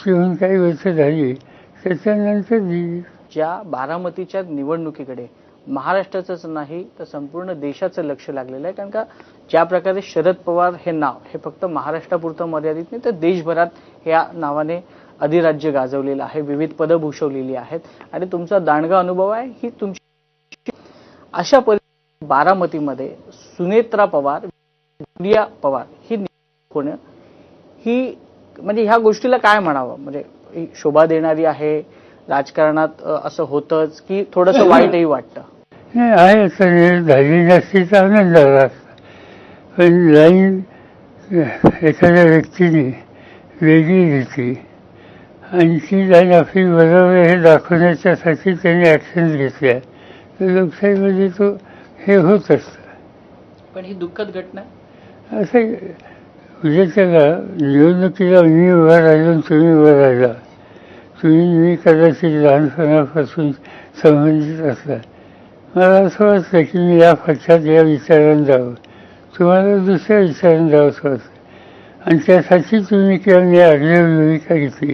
होऊन काही वर्ष झाली त्याच्यानंतर ज्या बारामतीच्या निवडणुकीकडे महाराष्ट्राचंच नाही तर संपूर्ण देशाचं लक्ष लागलेलं आहे. कारण का ज्या प्रकारे शरद पवार हे नाव हे फक्त महाराष्ट्रापुरतं मर्यादित नाही तर देशभरात या नावाने अधिराज्य गाजवलेलं आहे, विविध पदं भूषवलेली आहेत आणि तुमचा दांडगा अनुभव आहे ही तुमची. अशा परिस्थितीत बारामतीमध्ये सुनेत्रा पवार, जुलिया पवार ही होणं ही म्हणजे ह्या गोष्टीला काय म्हणावं, म्हणजे शोभा देणारी आहे राजकारणात असं होतंच की थोडंसं वाईटही वाटतं? नाही आहे तर झाली नसती तर आनंद झाला असता, पण लाईन एखाद्या व्यक्तीने वेगळी घेतली आणि ती लाईन आपली बरोबर हे दाखवण्याच्यासाठी त्यांनी ॲक्शन घेतल्या तर लोकशाहीमध्ये तो हे होत असतं. पण ही दुःखद घटना असं उद्याच्या निवडणुकीला मी उभा राहिलो आणि तुम्ही उभा राहिला, मी कदाचित लहानपणापासून संबंधित असला, मला असं वाटतं की मी या पक्षात या विचारानं जावं, तुम्हाला दुसऱ्या विचारानं जावं असं वाटतं आणि त्यासाठी तुम्ही किंवा मी आग्रह भूमिका घेतली.